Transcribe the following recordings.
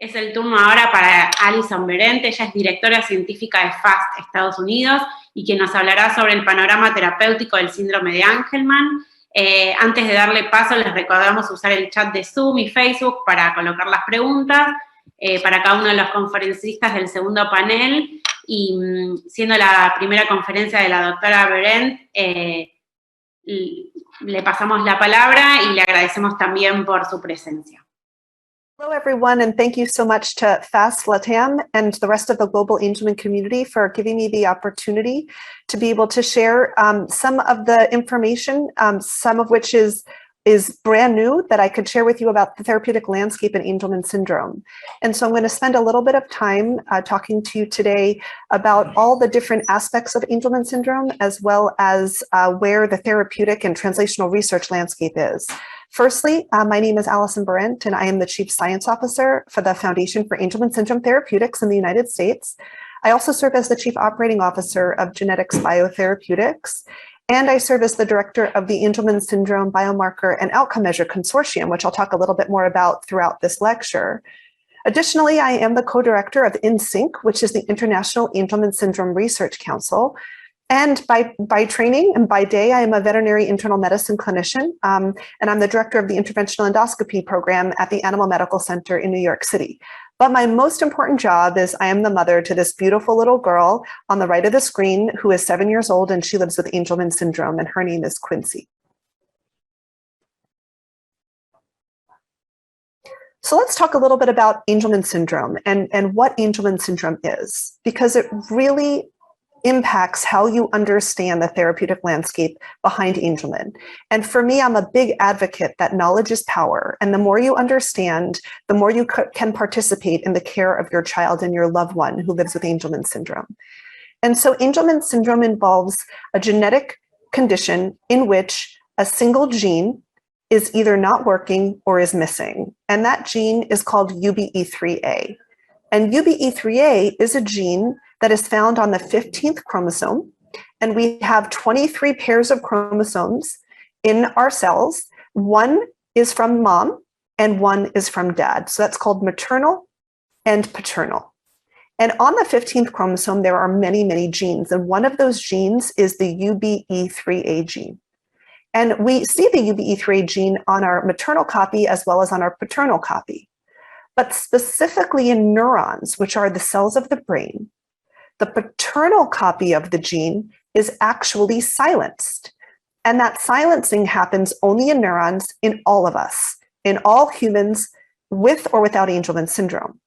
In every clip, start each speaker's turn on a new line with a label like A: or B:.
A: Es el turno ahora para Allyson Berent. Ella es directora científica de FAST Estados Unidos y quien nos hablará sobre el panorama terapéutico del síndrome de Angelman. Antes de darle paso, les recordamos usar el chat de Zoom y Facebook para colocar las preguntas para cada uno de los conferencistas del segundo panel. Y siendo la primera conferencia de la doctora Berent, le pasamos la palabra y le agradecemos también por su presencia.
B: Hello, everyone, and thank you so much to FAST LATAM and the rest of the global Angelman community for giving me the opportunity to be able to share some of the information, some of which is brand new that I could share with you about the therapeutic landscape in Angelman syndrome. And so I'm going to spend a little bit of time talking to you today about all the different aspects of Angelman syndrome, as well as where the therapeutic and translational research landscape is. Firstly, my name is Allyson Berent, and I am the Chief Science Officer for the Foundation for Angelman Syndrome Therapeutics in the United States. I also serve as the Chief Operating Officer of Genetics Biotherapeutics, and I serve as the Director of the Angelman Syndrome Biomarker and Outcome Measure Consortium, which I'll talk a little bit more about throughout this lecture. Additionally, I am the co-director of InSync, which is the International Angelman Syndrome Research Council. And by training and by day, I am a veterinary internal medicine clinician, and I'm the director of the interventional endoscopy program at the Animal Medical Center in New York City. But my most important job is I am the mother to this beautiful little girl on the right of the screen who is 7 years old, and she lives with Angelman syndrome, and her name is Quincy. So let's talk a little bit about Angelman syndrome and what Angelman syndrome is, because it really impacts how you understand the therapeutic landscape behind Angelman. And for me, I'm a big advocate that knowledge is power. And the more you understand, the more you can participate in the care of your child and your loved one who lives with Angelman syndrome. And so Angelman syndrome involves a genetic condition in which a single gene is either not working or is missing. And that gene is called Uv E3a. And Uv E3a is a gene that is found on the 15th chromosome. And we have 23 pairs of chromosomes in our cells. One is from mom and one is from dad. So that's called maternal and paternal. And on the 15th chromosome, there are many, many genes. And one of those genes is the Uv E3a gene. And we see the Uv E3a gene on our maternal copy as well as on our paternal copy. But specifically in neurons, which are the cells of the brain, the paternal copy of the gene is actually silenced. And that silencing happens only in neurons in all of us, in all humans with or without Angelman syndrome.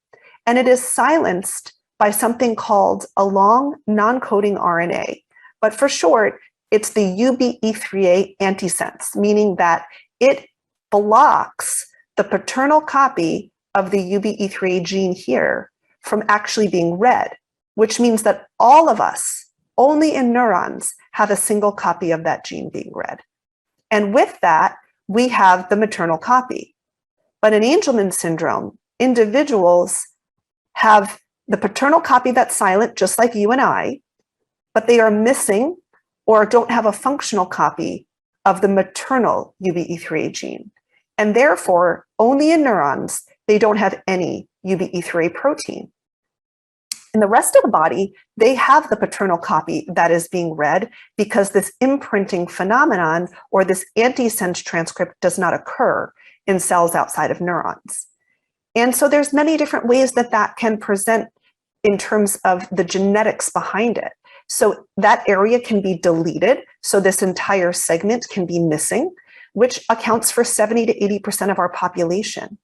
B: And it is silenced by something called a long non-coding RNA. But for short, it's the Uv E3a antisense, meaning that it blocks the paternal copy of the Uv E3a gene here from actually being read, which means that all of us, only in neurons, have a single copy of that gene being read. And with that, we have the maternal copy. But in Angelman syndrome, individuals have the paternal copy that's silent, just like you and I, but they are missing or don't have a functional copy of the maternal Uv E3a gene. And therefore, only in neurons, they don't have any Uv E3a protein. In the rest of the body, they have the paternal copy that is being read because this imprinting phenomenon or this antisense transcript does not occur in cells outside of neurons. And so there's many different ways that that can present in terms of the genetics behind it. So that area can be deleted, so this entire segment can be missing, which accounts for 70 to 80% of our population.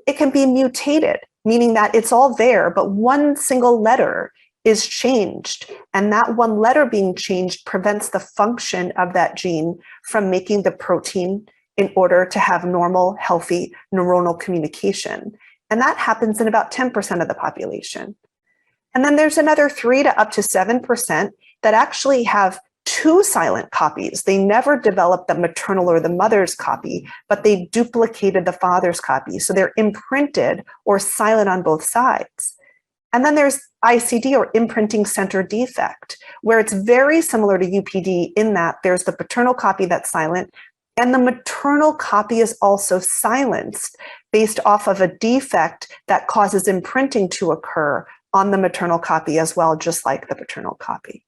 B: It can be mutated, meaning that it's all there, but one single letter is changed. And that one letter being changed prevents the function of that gene from making the protein in order to have normal, healthy neuronal communication. And that happens in about 10% of the population. And then there's another 3 to up to 7% that actually have two silent copies. They never developed the maternal or the mother's copy, but they duplicated the father's copy. So they're imprinted or silent on both sides. And then there's ICD or imprinting center defect, where it's very similar to UPD in that there's the paternal copy that's silent And the maternal copy is also silenced based off of a defect that causes imprinting to occur on the maternal copy as well, just like the paternal copy.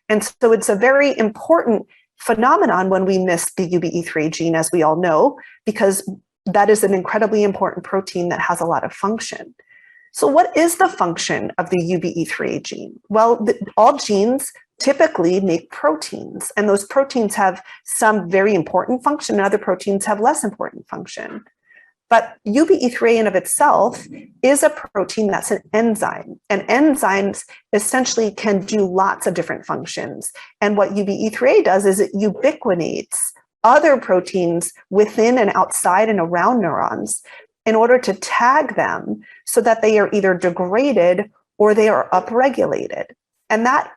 B: And so it's a very important phenomenon when we miss the Uv E3a gene, as we all know, because that is an incredibly important protein that has a lot of function. So what is the function of the Uv E3a gene? Well, all genes typically make proteins, and those proteins have some very important function, and other proteins have less important function. But Uv E3a in of itself is a protein that's an enzyme, and enzymes essentially can do lots of different functions. And what Uv E3a does is it ubiquinates other proteins within and outside and around neurons in order to tag them so that they are either degraded or they are upregulated. And that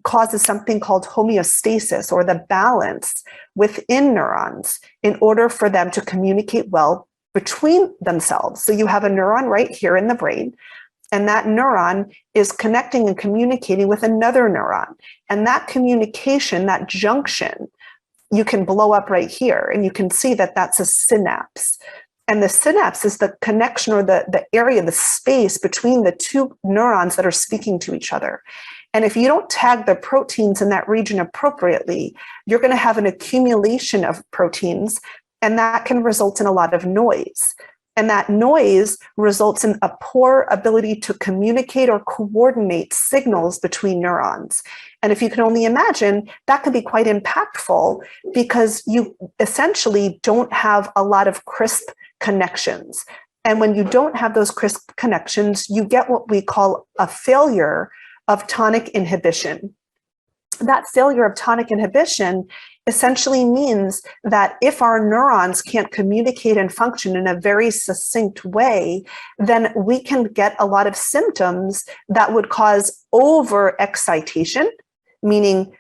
B: causes something called homeostasis, or the balance within neurons, in order for them to communicate well between themselves. So you have a neuron right here in the brain, and that neuron is connecting and communicating with another neuron. And that communication, that junction, you can blow up right here, and you can see that that's a synapse. And the synapse is the connection, or the area, the space between the two neurons that are speaking to each other. And if you don't tag the proteins in that region appropriately, you're going to have an accumulation of proteins, and that can result in a lot of noise. And that noise results in a poor ability to communicate or coordinate signals between neurons. And if you can only imagine, that can be quite impactful, because you essentially don't have a lot of crisp connections. And when you don't have those crisp connections, you get what we call a failure of tonic inhibition. That failure of tonic inhibition essentially means that if our neurons can't communicate and function in a very succinct way, then we can get a lot of symptoms that would cause overexcitation, meaning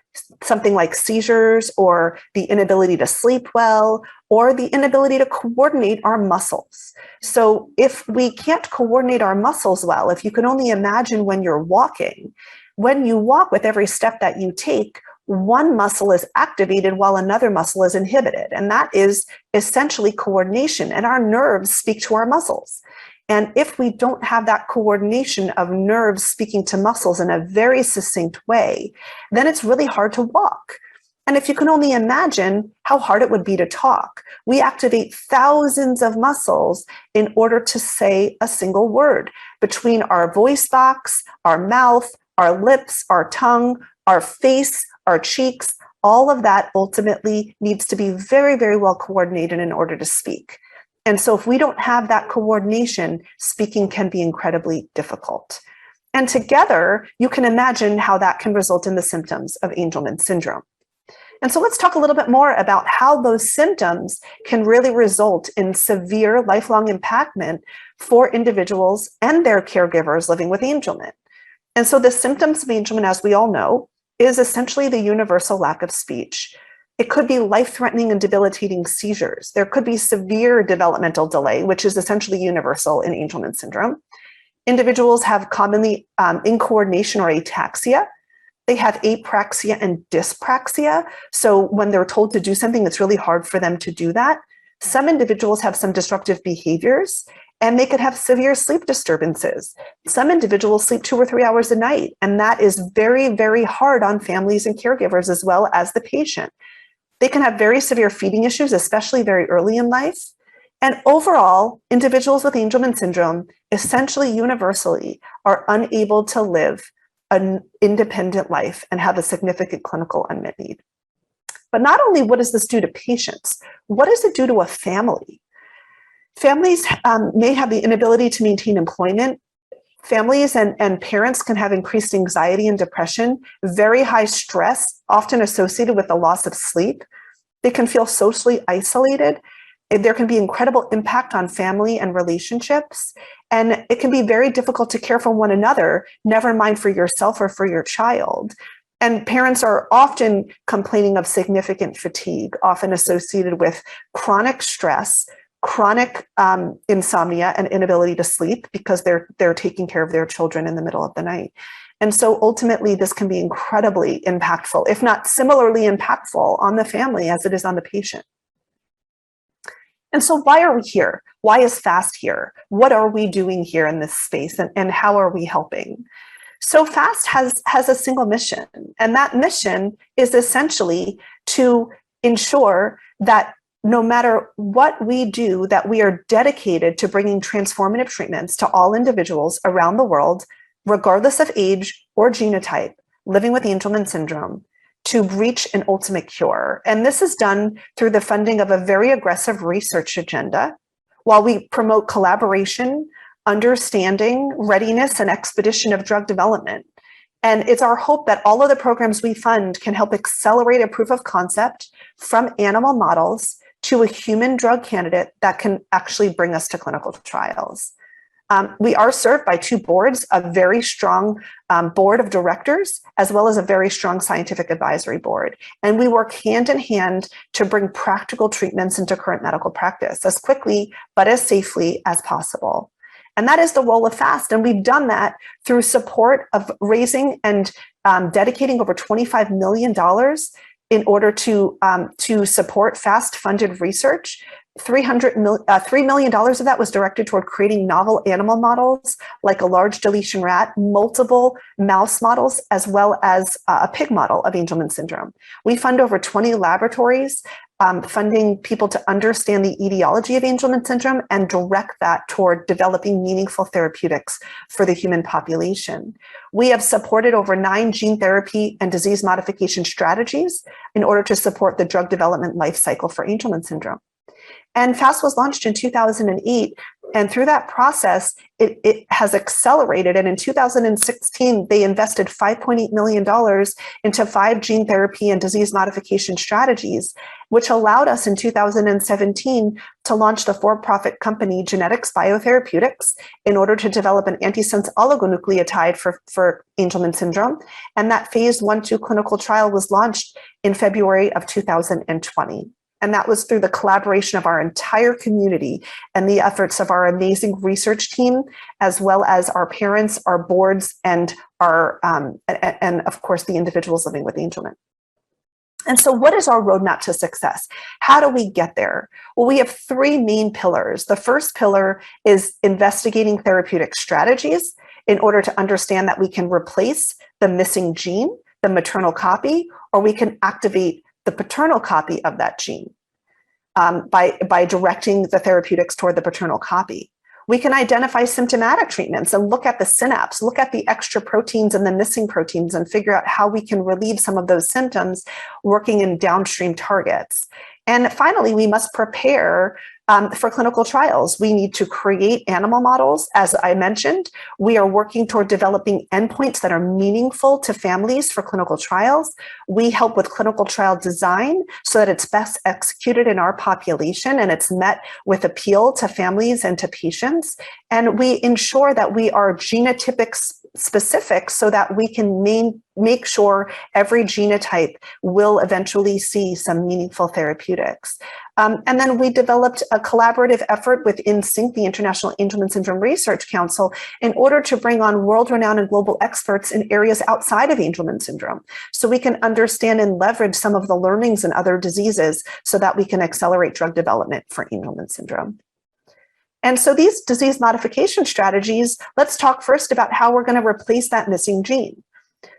B: something like seizures, or the inability to sleep well, or the inability to coordinate our muscles. So if we can't coordinate our muscles well, if you can only imagine when you're walking, when you walk, with every step that you take, one muscle is activated while another muscle is inhibited. And that is essentially coordination. And our nerves speak to our muscles. And if we don't have that coordination of nerves speaking to muscles in a very succinct way, then it's really hard to walk. And if you can only imagine how hard it would be to talk, we activate thousands of muscles in order to say a single word. Between our voice box, our mouth, our lips, our tongue, our face, our cheeks, all of that ultimately needs to be very, very well coordinated in order to speak. And so if we don't have that coordination, speaking can be incredibly difficult. And together, you can imagine how that can result in the symptoms of Angelman syndrome. And so let's talk a little bit more about how those symptoms can really result in severe lifelong impairment for individuals and their caregivers living with Angelman. And so the symptoms of Angelman, as we all know, is essentially the universal lack of speech. It could be life-threatening and debilitating seizures. There could be severe developmental delay, which is essentially universal in Angelman syndrome. Individuals have commonly incoordination or ataxia. They have apraxia and dyspraxia. So when they're told to do something, it's really hard for them to do that. Some individuals have some disruptive behaviors, and they could have severe sleep disturbances. Some individuals sleep 2 or 3 hours a night, and that is very, very hard on families and caregivers as well as the patient. They can have very severe feeding issues, especially very early in life. And overall, individuals with Angelman syndrome, essentially universally, are unable to live an independent life and have a significant clinical unmet need. But not only what does this do to patients, what does it do to a family? Families may have the inability to maintain employment. Families and parents can have increased anxiety and depression, very high stress, often associated with the loss of sleep. They can feel socially isolated. There can be incredible impact on family and relationships, and it can be very difficult to care for one another, never mind for yourself or for your child. And parents are often complaining of significant fatigue, often associated with chronic stress, chronic insomnia, and inability to sleep because they're taking care of their children in the middle of the night. And so ultimately, this can be incredibly impactful, if not similarly impactful, on the family as it is on the patient. And so why are we here? Why is FAST here? What are we doing here in this space, and how are we helping? So FAST has a single mission, and that mission is essentially to ensure that no matter what we do, that we are dedicated to bringing transformative treatments to all individuals around the world, regardless of age or genotype, living with Angelman syndrome, to reach an ultimate cure. And this is done through the funding of a very aggressive research agenda, while we promote collaboration, understanding, readiness, and expedition of drug development. And it's our hope that all of the programs we fund can help accelerate a proof of concept from animal models to a human drug candidate that can actually bring us to clinical trials. We are served by two boards, a very strong board of directors, as well as a very strong scientific advisory board. And we work hand in hand to bring practical treatments into current medical practice as quickly, but as safely as possible. And that is the role of FAST. And we've done that through support of raising and dedicating over $25 million in order to support FAST-funded research. $3 million of that was directed toward creating novel animal models, like a large deletion rat, multiple mouse models, as well as a pig model of Angelman syndrome. We fund over 20 laboratories, funding people to understand the etiology of Angelman syndrome and direct that toward developing meaningful therapeutics for the human population. We have supported over 9 gene therapy and disease modification strategies in order to support the drug development life cycle for Angelman syndrome. And FAST was launched in 2008, and through that process, it has accelerated. And in 2016, they invested $5.8 million into 5 gene therapy and disease modification strategies, which allowed us in 2017 to launch the for-profit company Genetics Biotherapeutics in order to develop an antisense oligonucleotide for Angelman syndrome. And that phase 1/2 clinical trial was launched in February of 2020. And that was through the collaboration of our entire community and the efforts of our amazing research team, as well as our parents, our boards, and our and of course the individuals living with Angelman. And so what is our roadmap to success? How do we get there? Well, we have 3 main pillars. The first pillar is investigating therapeutic strategies in order to understand that we can replace the missing gene, the maternal copy, or we can activate the paternal copy of that gene by directing the therapeutics toward the paternal copy. We can identify symptomatic treatments and look at the synapse, look at the extra proteins and the missing proteins, and figure out how we can relieve some of those symptoms working in downstream targets. And finally, we must prepare for clinical trials. We need to create animal models. As I mentioned, we are working toward developing endpoints that are meaningful to families for clinical trials. We help with clinical trial design so that it's best executed in our population and it's met with appeal to families and to patients. And we ensure that we are genotypic specific so that we can make sure every genotype will eventually see some meaningful therapeutics. And then we developed a collaborative effort with InSync, the International Angelman Syndrome Research Council, in order to bring on world-renowned and global experts in areas outside of Angelman syndrome, so we can understand and leverage some of the learnings in other diseases so that we can accelerate drug development for Angelman syndrome. And so these disease modification strategies, let's talk first about how we're going to replace that missing gene.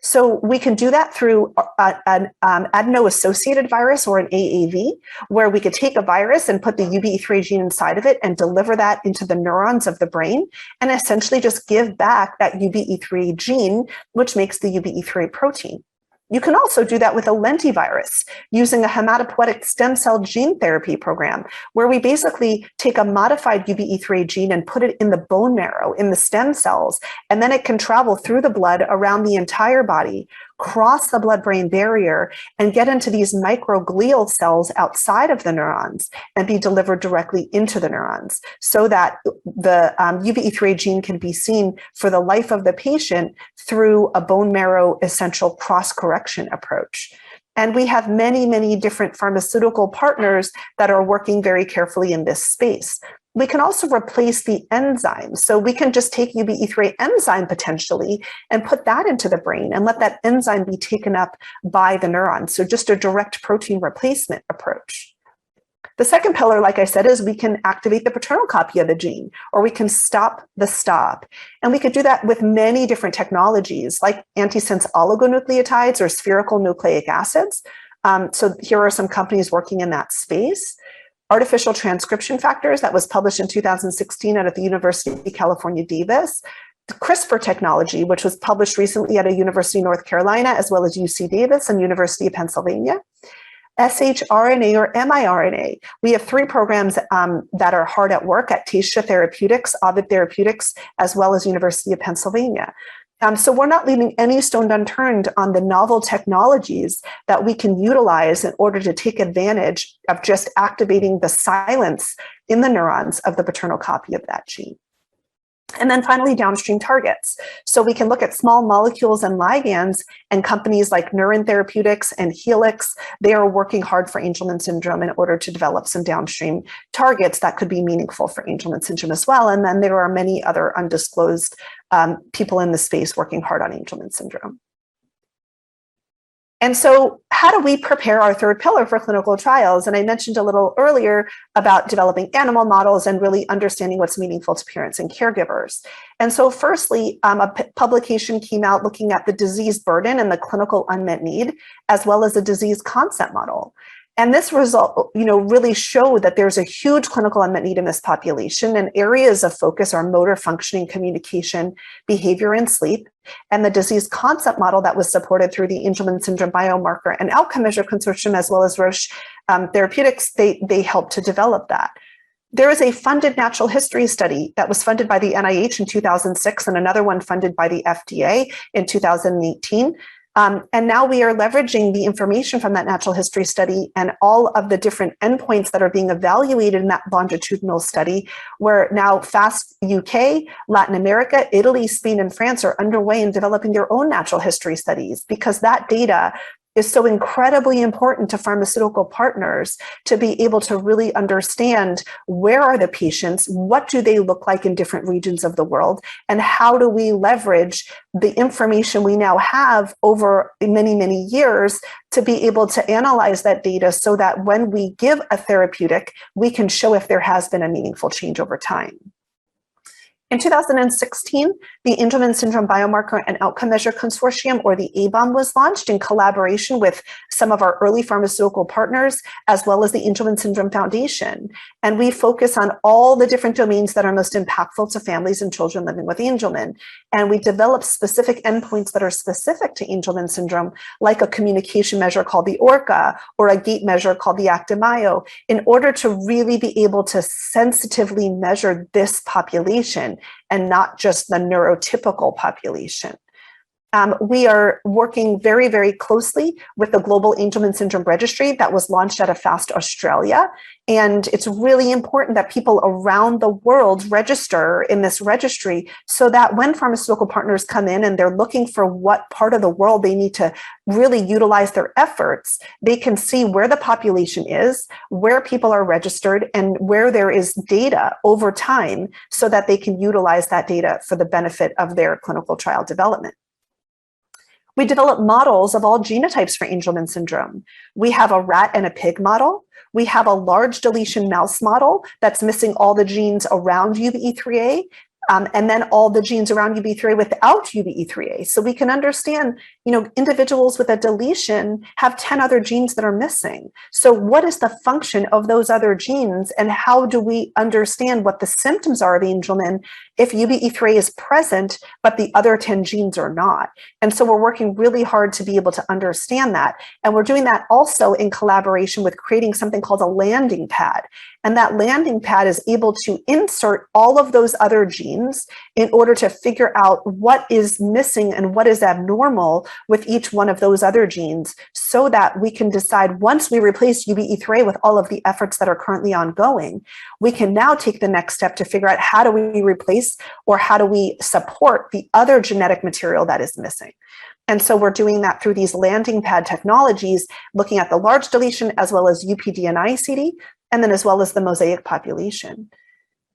B: So we can do that through an adeno-associated virus, or an AAV, where we could take a virus and put the Uv E3a gene inside of it and deliver that into the neurons of the brain and essentially just give back that Uv E3a gene, which makes the Uv E3a protein. You can also do that with a lentivirus using a hematopoietic stem cell gene therapy program, where we basically take a modified Uv E3a gene and put it in the bone marrow, in the stem cells, and then it can travel through the blood around the entire body, cross the blood-brain barrier, and get into these microglial cells outside of the neurons and be delivered directly into the neurons, so that the Uv E3a gene can be seen for the life of the patient through a bone marrow essential cross-correction approach. And we have many, many different pharmaceutical partners that are working very carefully in this space. We can also replace the enzyme. So we can just take Uv E3a enzyme potentially and put that into the brain and let that enzyme be taken up by the neurons. So just a direct protein replacement approach. The second pillar, like I said, is we can activate the paternal copy of the gene, or we can stop the stop. And we could do that with many different technologies, like antisense oligonucleotides or spherical nucleic acids. So here are some companies working in that space. Artificial transcription factors, that was published in 2016 out of the University of California, Davis. The CRISPR technology, which was published recently at a University of North Carolina, as well as UC Davis and University of Pennsylvania. shRNA or miRNA. We have 3 programs that are hard at work at Taysha Therapeutics, Ovid Therapeutics, as well as University of Pennsylvania. So we're not leaving any stone unturned on the novel technologies that we can utilize in order to take advantage of just activating the silence in the neurons of the paternal copy of that gene. And then finally, downstream targets. So we can look at small molecules and ligands, and companies like Neuron Therapeutics and Helix, they are working hard for Angelman syndrome in order to develop some downstream targets that could be meaningful for Angelman syndrome as well. And then there are many other undisclosed people in the space working hard on Angelman syndrome. And so how do we prepare our third pillar for clinical trials? And I mentioned a little earlier about developing animal models and really understanding what's meaningful to parents and caregivers. And so firstly, a publication came out looking at the disease burden and the clinical unmet need, as well as the disease concept model. And this result, really showed that there's a huge clinical unmet need in this population, and areas of focus are motor functioning, communication, behavior, and sleep. And the disease concept model that was supported through the Angelman Syndrome Biomarker and Outcome Measure Consortium, as well as Roche Therapeutics, they helped to develop that. There is a funded natural history study that was funded by the NIH in 2006 and another one funded by the FDA in 2018. And now we are leveraging the information from that natural history study and all of the different endpoints that are being evaluated in that longitudinal study, where now FAST UK, Latin America, Italy, Spain, and France are underway in developing their own natural history studies, because that data is so incredibly important to pharmaceutical partners to be able to really understand where are the patients, what do they look like in different regions of the world, and how do we leverage the information we now have over many, many years to be able to analyze that data so that when we give a therapeutic, we can show if there has been a meaningful change over time. In 2016, the Angelman Syndrome Biomarker and Outcome Measure Consortium, or the ABOM, was launched in collaboration with some of our early pharmaceutical partners, as well as the Angelman Syndrome Foundation. And we focus on all the different domains that are most impactful to families and children living with Angelman. And we develop specific endpoints that are specific to Angelman syndrome, like a communication measure called the ORCA, or a gait measure called the Actimayo, in order to really be able to sensitively measure this population and not just the neurotypical population. We are working very, very closely with the Global Angelman Syndrome Registry that was launched out of FAST Australia. And it's really important that people around the world register in this registry so that when pharmaceutical partners come in and they're looking for what part of the world they need to really utilize their efforts, they can see where the population is, where people are registered, and where there is data over time so that they can utilize that data for the benefit of their clinical trial development. We develop models of all genotypes for Angelman syndrome. We have a rat and a pig model. We have a large deletion mouse model that's missing all the genes around Uv E3a, and then all the genes around Uv E3a without Uv E3a. So we can understand, individuals with a deletion have 10 other genes that are missing. So what is the function of those other genes, and how do we understand what the symptoms are of Angelman if Uv E3a is present, but the other 10 genes are not? And so we're working really hard to be able to understand that. And we're doing that also in collaboration with creating something called a landing pad. And that landing pad is able to insert all of those other genes in order to figure out what is missing and what is abnormal with each one of those other genes, so that we can decide, once we replace Uv E3a with all of the efforts that are currently ongoing, we can now take the next step to figure out how do we replace or how do we support the other genetic material that is missing. And so we're doing that through these landing pad technologies, looking at the large deletion as well as UPD and ICD, and then as well as the mosaic population.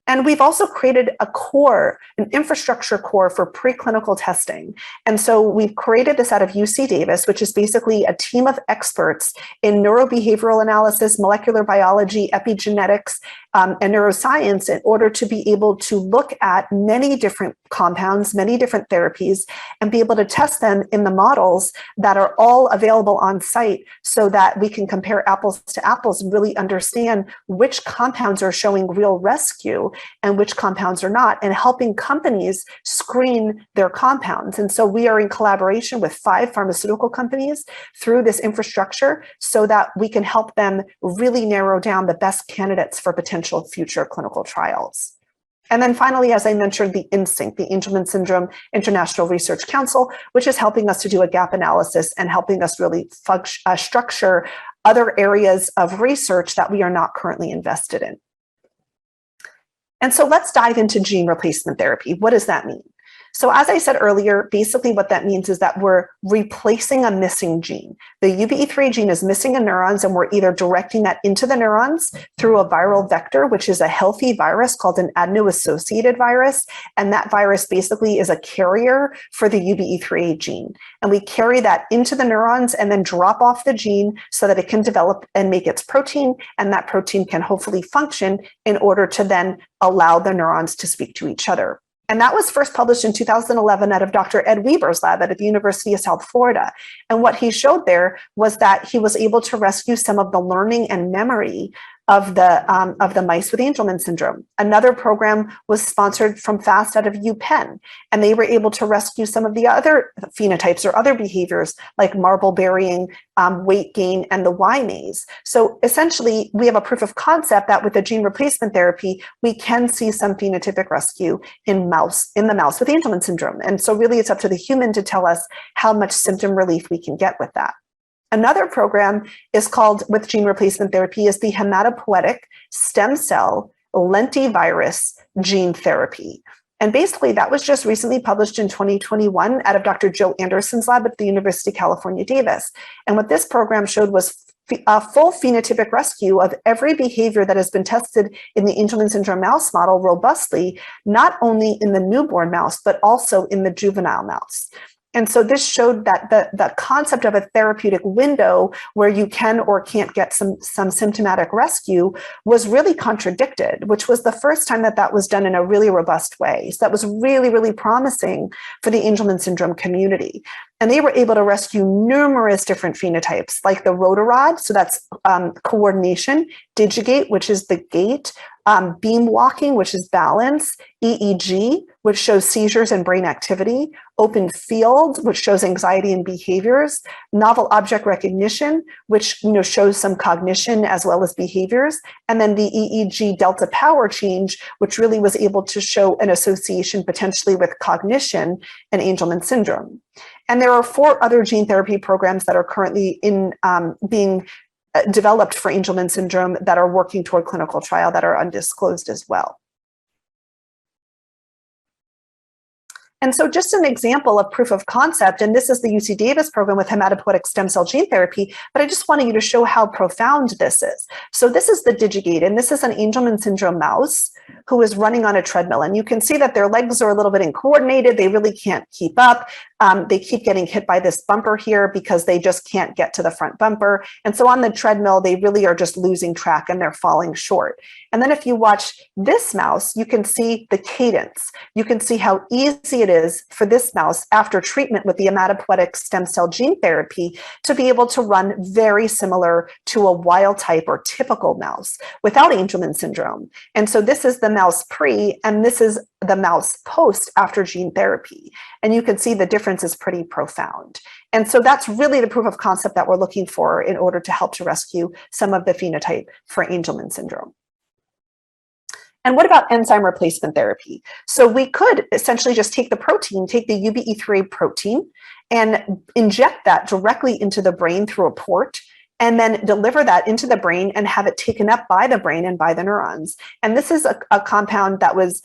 B: And we've also created a core, an infrastructure core for preclinical testing. And so we've created this out of UC Davis, which is basically a team of experts in neurobehavioral analysis, molecular biology, epigenetics, and neuroscience in order to be able to look at many different compounds, many different therapies, and be able to test them in the models that are all available on site so that we can compare apples to apples and really understand which compounds are showing real rescue and which compounds are not, and helping companies screen their compounds. And so we are in collaboration with 5 pharmaceutical companies through this infrastructure so that we can help them really narrow down the best candidates for potential future clinical trials. And then finally, as I mentioned, the INSYNC, the Angelman Syndrome International Research Council, which is helping us to do a gap analysis and helping us really structure other areas of research that we are not currently invested in. And so let's dive into gene replacement therapy. What does that mean? So as I said earlier, basically what that means is that we're replacing a missing gene. The Uv E3a gene is missing in neurons, and we're either directing that into the neurons through a viral vector, which is a healthy virus called an adeno-associated virus. And that virus basically is a carrier for the Uv E3a gene. And we carry that into the neurons and then drop off the gene so that it can develop and make its protein. And that protein can hopefully function in order to then allow the neurons to speak to each other. And that was first published in 2011 out of Dr. Ed Weber's lab at the University of South Florida. And what he showed there was that he was able to rescue some of the learning and memory of the mice with Angelman syndrome. Another program was sponsored from FAST out of UPenn, and they were able to rescue some of the other phenotypes or other behaviors like marble burying, weight gain, and the Y maze. So essentially, we have a proof of concept that with the gene replacement therapy, we can see some phenotypic rescue in the mouse with Angelman syndrome. And so really it's up to the human to tell us how much symptom relief we can get with that. Another program is called, with gene replacement therapy, is the hematopoietic stem cell lentivirus gene therapy. And basically that was just recently published in 2021 out of Dr. Joe Anderson's lab at the University of California, Davis. And what this program showed was a full phenotypic rescue of every behavior that has been tested in the Angelman syndrome mouse model robustly, not only in the newborn mouse, but also in the juvenile mouse. And so this showed that the concept of a therapeutic window where you can or can't get some symptomatic rescue was really contradicted, which was the first time that that was done in a really robust way. So that was really, really promising for the Angelman syndrome community. And they were able to rescue numerous different phenotypes, like the rotarod, so that's coordination, digigait, which is the gait, beam walking, which is balance, EEG, which shows seizures and brain activity, open field, which shows anxiety and behaviors, novel object recognition, which shows some cognition as well as behaviors, and then the EEG delta power change, which really was able to show an association potentially with cognition and Angelman syndrome. And there are 4 other gene therapy programs that are currently being developed for Angelman syndrome that are working toward clinical trial that are undisclosed as well. And so just an example of proof of concept, and this is the UC Davis program with hematopoietic stem cell gene therapy, but I just wanted you to show how profound this is. So this is the digigait, and this is an Angelman syndrome mouse who is running on a treadmill. And you can see that their legs are a little bit uncoordinated. They really can't keep up. They keep getting hit by this bumper here because they just can't get to the front bumper. And so on the treadmill, they really are just losing track and they're falling short. And then if you watch this mouse, you can see the cadence. You can see how easy it is for this mouse after treatment with the hematopoietic stem cell gene therapy to be able to run very similar to a wild type or typical mouse without Angelman syndrome. And so this is the mouse pre, and this is the mouse post after gene therapy. And you can see the difference is pretty profound. And so that's really the proof of concept that we're looking for in order to help to rescue some of the phenotype for Angelman syndrome. And what about enzyme replacement therapy? So we could essentially just take the protein, take the Uv E3a protein, and inject that directly into the brain through a port, and then deliver that into the brain and have it taken up by the brain and by the neurons. And this is a compound that was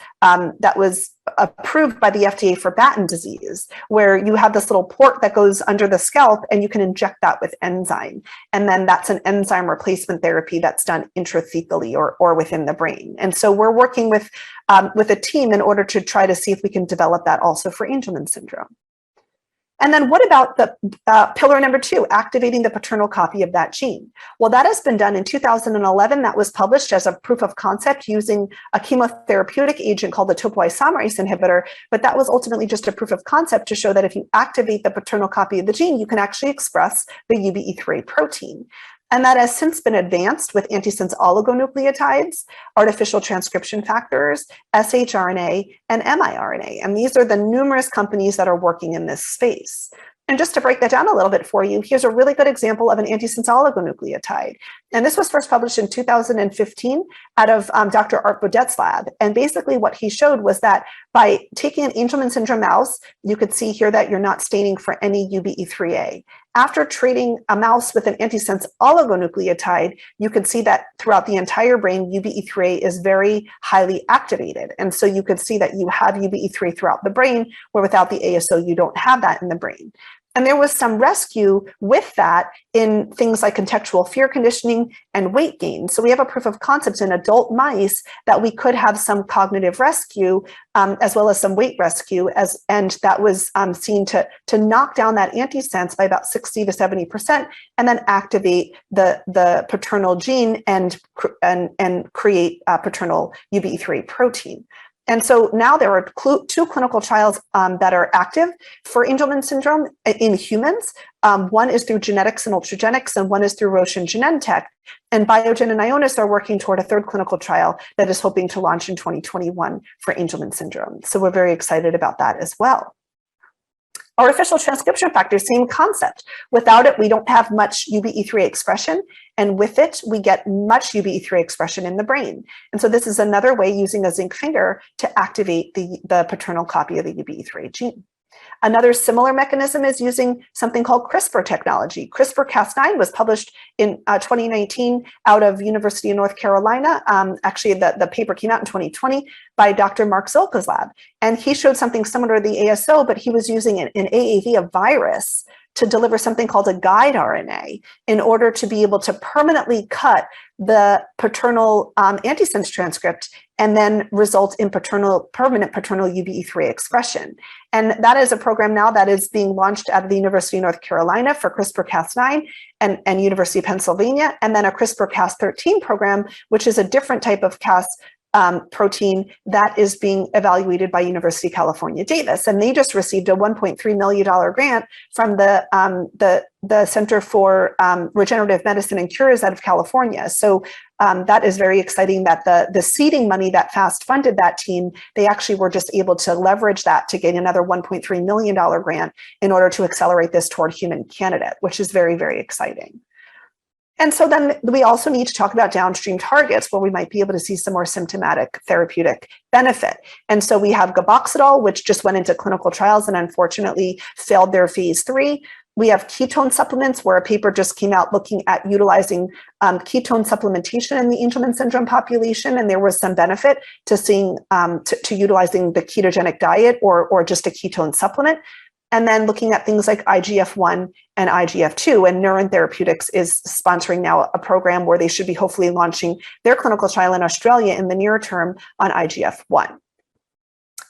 B: approved by the FDA for Batten disease, where you have this little port that goes under the scalp and you can inject that with enzyme. And then that's an enzyme replacement therapy that's done intrathecally or within the brain. And so we're working with a team in order to try to see if we can develop that also for Angelman syndrome. And then what about the pillar number 2, activating the paternal copy of that gene? Well, that has been done in 2011. That was published as a proof of concept using a chemotherapeutic agent called the topoisomerase inhibitor, but that was ultimately just a proof of concept to show that if you activate the paternal copy of the gene, you can actually express the Uv E3a protein. And that has since been advanced with antisense oligonucleotides, artificial transcription factors, shRNA, and miRNA. And these are the numerous companies that are working in this space. And just to break that down a little bit for you, here's a really good example of an antisense oligonucleotide. And this was first published in 2015 out of Dr. Art Baudet's lab. And basically what he showed was that by taking an Angelman syndrome mouse, you could see here that you're not staining for any Uv E3a. After treating a mouse with an antisense oligonucleotide, you can see that throughout the entire brain, Uv E3a is very highly activated. And so you could see that you have Uv E3a throughout the brain, where without the ASO, you don't have that in the brain. And there was some rescue with that in things like contextual fear conditioning and weight gain. So we have a proof of concept in adult mice that we could have some cognitive rescue as well as some weight rescue, and that was seen to knock down that antisense by about 60 to 70%, and then activate the paternal gene and create paternal Uv E3a protein. And so now there are 2 clinical trials that are active for Angelman syndrome in humans. One is through Genetics and Ultragenics, and one is through Roche and Genentech. And Biogen and Ionis are working toward a 3rd clinical trial that is hoping to launch in 2021 for Angelman syndrome. So we're very excited about that as well. Artificial transcription factor, same concept. Without it, we don't have much Uv E3a expression, and with it, we get much Uv E3a expression in the brain. And so this is another way using a zinc finger to activate the paternal copy of the Uv E3a gene. Another similar mechanism is using something called CRISPR technology. CRISPR-Cas9 was published in 2019 out of University of North Carolina. Actually, the paper came out in 2020 by Dr. Mark Zolka's lab. And he showed something similar to the ASO, but he was using an AAV, a virus, to deliver something called a guide RNA in order to be able to permanently cut the paternal antisense transcript and then result in permanent paternal Uv E3a expression. And that is a program now that is being launched out of the University of North Carolina for CRISPR-Cas9 and University of Pennsylvania, and then a CRISPR-Cas13 program, which is a different type of Cas protein that is being evaluated by University of California, Davis. And they just received a $1.3 million grant from the Center for Regenerative Medicine and Cures out of California. So that is very exciting that the seeding money that FAST funded that team, they actually were just able to leverage that to get another $1.3 million grant in order to accelerate this toward human candidate, which is very, very exciting. And so then we also need to talk about downstream targets where we might be able to see some more symptomatic therapeutic benefit. And so we have gaboxidol, which just went into clinical trials and unfortunately failed their phase 3. We have ketone supplements, where a paper just came out looking at utilizing ketone supplementation in the Angelman syndrome population, and there was some benefit to seeing to utilizing the ketogenic diet or just a ketone supplement. And then looking at things like IGF-1 and IGF-2, and Neuron Therapeutics is sponsoring now a program where they should be hopefully launching their clinical trial in Australia in the near term on IGF-1.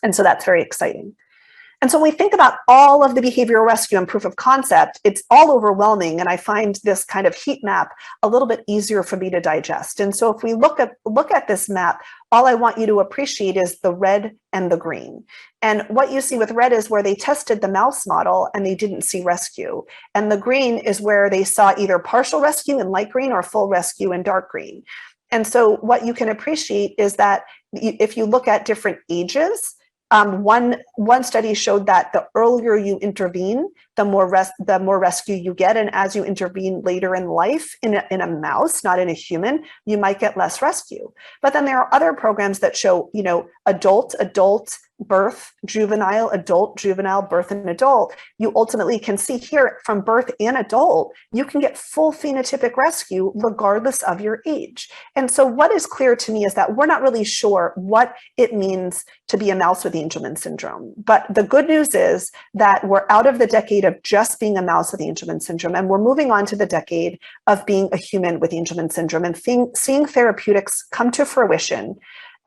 B: And so that's very exciting. And so when we think about all of the behavioral rescue and proof of concept, it's all overwhelming. And I find this kind of heat map a little bit easier for me to digest. And so if we look at this map, all I want you to appreciate is the red and the green. And what you see with red is where they tested the mouse model and they didn't see rescue. And the green is where they saw either partial rescue in light green or full rescue in dark green. And so what you can appreciate is that if you look at different ages, one study showed that the earlier you intervene, the more rescue you get. And as you intervene later in life in a mouse, not in a human, you might get less rescue. But then there are other programs that show, adult, birth, juvenile, adult, juvenile, birth, and adult. You ultimately can see here from birth and adult, you can get full phenotypic rescue regardless of your age. And so what is clear to me is that we're not really sure what it means to be a mouse with Angelman syndrome. But the good news is that we're out of the decade of just being a mouse with Angelman syndrome, and we're moving on to the decade of being a human with Angelman syndrome and seeing therapeutics come to fruition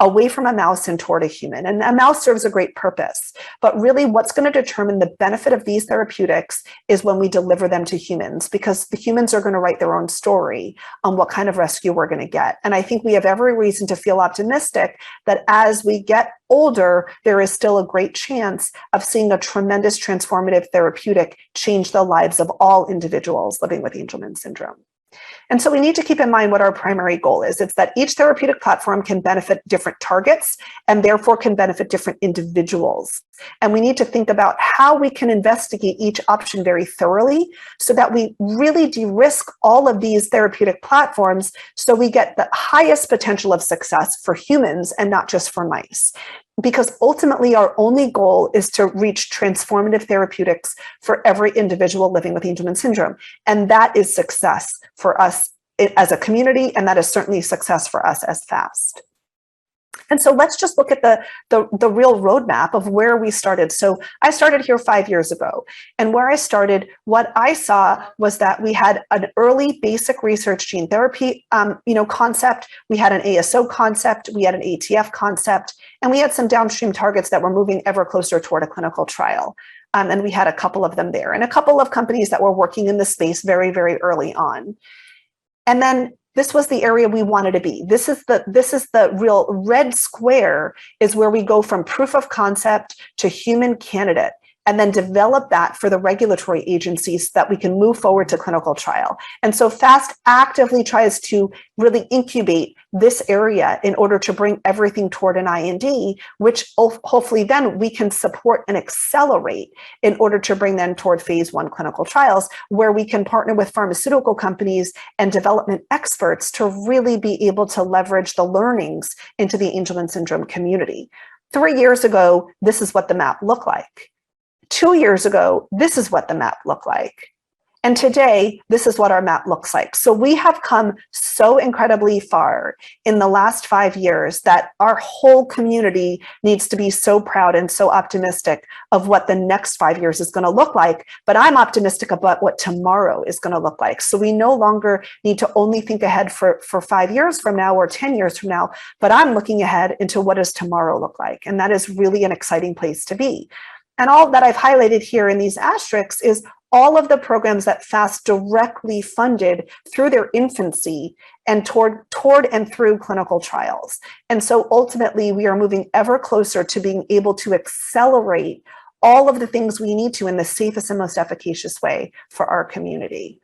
B: away from a mouse and toward a human. And a mouse serves a great purpose, but really what's going to determine the benefit of these therapeutics is when we deliver them to humans, because the humans are going to write their own story on what kind of rescue we're going to get. And I think we have every reason to feel optimistic that as we get older, there is still a great chance of seeing a tremendous transformative therapeutic change the lives of all individuals living with Angelman syndrome. And so we need to keep in mind what our primary goal is. It's that each therapeutic platform can benefit different targets and therefore can benefit different individuals. And we need to think about how we can investigate each option very thoroughly so that we really de-risk all of these therapeutic platforms so we get the highest potential of success for humans and not just for mice. Because ultimately our only goal is to reach transformative therapeutics for every individual living with Angelman syndrome. And that is success for us as a community, and that is certainly success for us as FAST. And so let's just look at the real roadmap of where we started. So I started here 5 years ago, and where I started, what I saw was that we had an early basic research gene therapy, concept. We had an ASO concept, we had an ATF concept, and we had some downstream targets that were moving ever closer toward a clinical trial. And we had a couple of them there, and a couple of companies that were working in the space very, very early on. And then this was the area we wanted to be. This is the real red square, is where we go from proof of concept to human candidate, and then develop that for the regulatory agencies so that we can move forward to clinical trial. And so FAST actively tries to really incubate this area in order to bring everything toward an IND, which hopefully then we can support and accelerate in order to bring them toward phase 1 clinical trials, where we can partner with pharmaceutical companies and development experts to really be able to leverage the learnings into the Angelman syndrome community. 3 years ago, this is what the map looked like. 2 years ago, this is what the map looked like. And today, this is what our map looks like. So we have come so incredibly far in the last 5 years that our whole community needs to be so proud and so optimistic of what the next 5 years is going to look like. But I'm optimistic about what tomorrow is going to look like. So we no longer need to only think ahead for 5 years from now or 10 years from now, but I'm looking ahead into what does tomorrow look like. And that is really an exciting place to be. And all that I've highlighted here in these asterisks is all of the programs that FAST directly funded through their infancy and toward and through clinical trials. And so ultimately, we are moving ever closer to being able to accelerate all of the things we need to in the safest and most efficacious way for our community.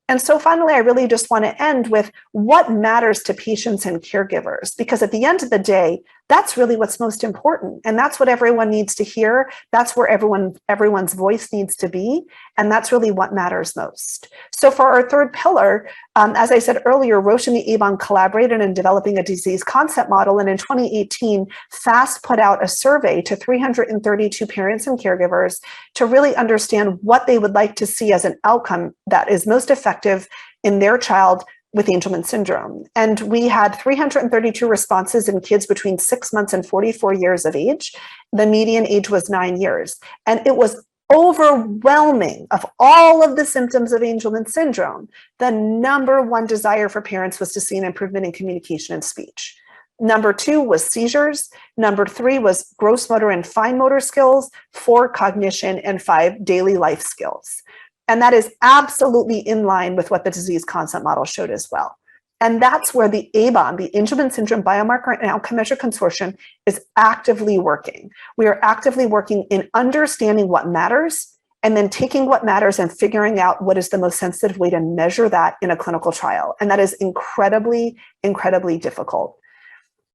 B: And so finally, I really just want to end with what matters to patients and caregivers, because at the end of the day, that's really what's most important. And that's what everyone needs to hear. That's where everyone's voice needs to be. And that's really what matters most. So for our third pillar, as I said earlier, Roche and the ABON collaborated in developing a disease concept model. And in 2018, FAST put out a survey to 332 parents and caregivers to really understand what they would like to see as an outcome that is most effective in their child with Angelman syndrome. And we had 332 responses in kids between 6 months and 44 years of age. The median age was 9 years. And it was overwhelming of all of the symptoms of Angelman syndrome. The number one desire for parents was to see an improvement in communication and speech. Number 2 was seizures. Number 3 was gross motor and fine motor skills. 4, cognition, and 5, daily life skills. And that is absolutely in line with what the disease concept model showed as well. And that's where the ABON, the Angelman Syndrome Biomarker and Outcome Measure Consortium, is actively working. We are actively working in understanding what matters and then taking what matters and figuring out what is the most sensitive way to measure that in a clinical trial. And that is incredibly, incredibly difficult.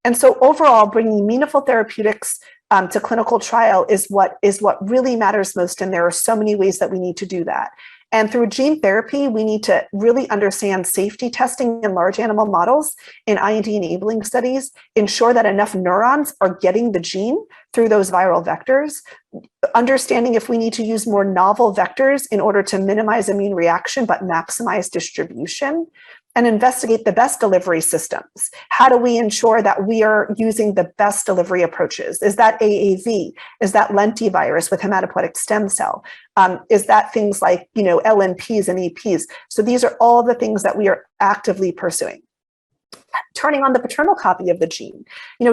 B: And so overall, bringing meaningful therapeutics to clinical trial is what really matters most. And there are so many ways that we need to do that. And through gene therapy, we need to really understand safety testing in large animal models in IND-enabling studies, ensure that enough neurons are getting the gene through those viral vectors, understanding if we need to use more novel vectors in order to minimize immune reaction but maximize distribution, and investigate the best delivery systems. How do we ensure that we are using the best delivery approaches? Is that AAV? Is that lentivirus with hematopoietic stem cell? Is that things like, LNPs and EPs? So these are all the things that we are actively pursuing. Turning on the paternal copy of the gene.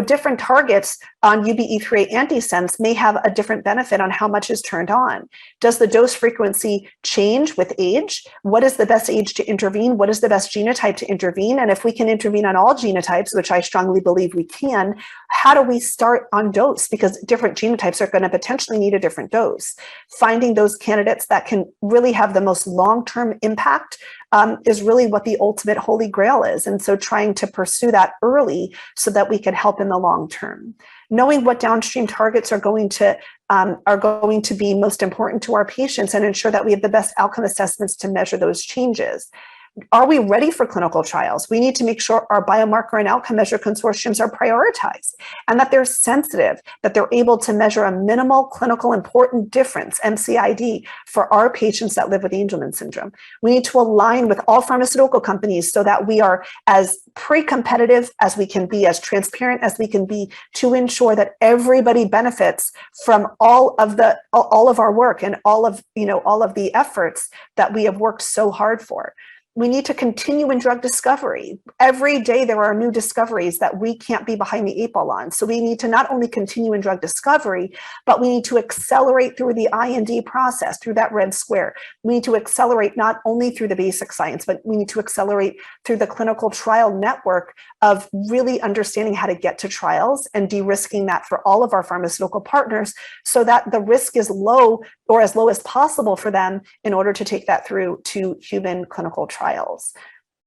B: Different targets on Uv E3a antisense may have a different benefit on how much is turned on. Does the dose frequency change with age? What is the best age to intervene? What is the best genotype to intervene? And if we can intervene on all genotypes, which I strongly believe we can, how do we start on dose? Because different genotypes are going to potentially need a different dose. Finding those candidates that can really have the most long-term impact is really what the ultimate holy grail is. And so trying to pursue that early so that we can help in the long term. Knowing what downstream targets are going to be most important to our patients and ensure that we have the best outcome assessments to measure those changes. Are we ready for clinical trials? We need to make sure our biomarker and outcome measure consortiums are prioritized and that they're sensitive, that they're able to measure a minimal clinical important difference, MCID, for our patients that live with Angelman syndrome. We need to align with all pharmaceutical companies so that we are as pre-competitive as we can be, as transparent as we can be, to ensure that everybody benefits from all of our work and all of the efforts that we have worked so hard for. We need to continue in drug discovery. Every day there are new discoveries that we can't be behind the 8 ball on. So we need to not only continue in drug discovery, but we need to accelerate through the IND process, through that red square. We need to accelerate not only through the basic science, but we need to accelerate through the clinical trial network of really understanding how to get to trials and de-risking that for all of our pharmaceutical partners so that the risk is low or as low as possible for them in order to take that through to human clinical trials.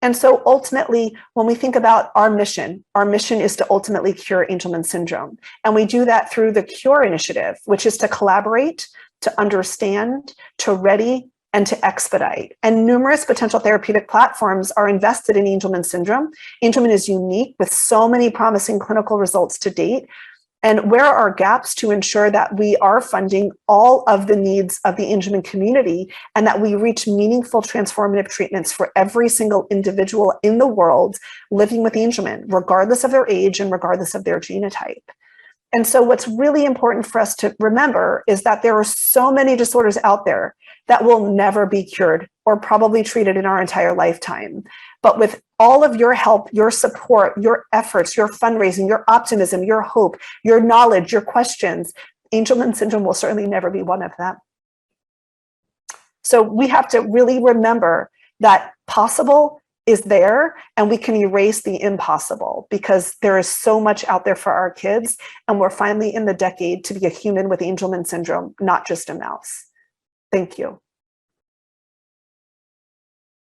B: And so ultimately, when we think about our mission is to ultimately cure Angelman syndrome. And we do that through the CURE initiative, which is to collaborate, to understand, to ready, and to expedite. And numerous potential therapeutic platforms are invested in Angelman syndrome. Angelman is unique with so many promising clinical results to date. And where are gaps to ensure that we are funding all of the needs of the Angelman community and that we reach meaningful transformative treatments for every single individual in the world living with Angelman, regardless of their age and regardless of their genotype. And so what's really important for us to remember is that there are so many disorders out there that will never be cured or probably treated in our entire lifetime. But with all of your help, your support, your efforts, your fundraising, your optimism, your hope, your knowledge, your questions, Angelman syndrome will certainly never be one of them. So we have to really remember that possible is there and we can erase the impossible because there is so much out there for our kids and we're finally in the decade to be a human with Angelman syndrome, not just a mouse. Thank you.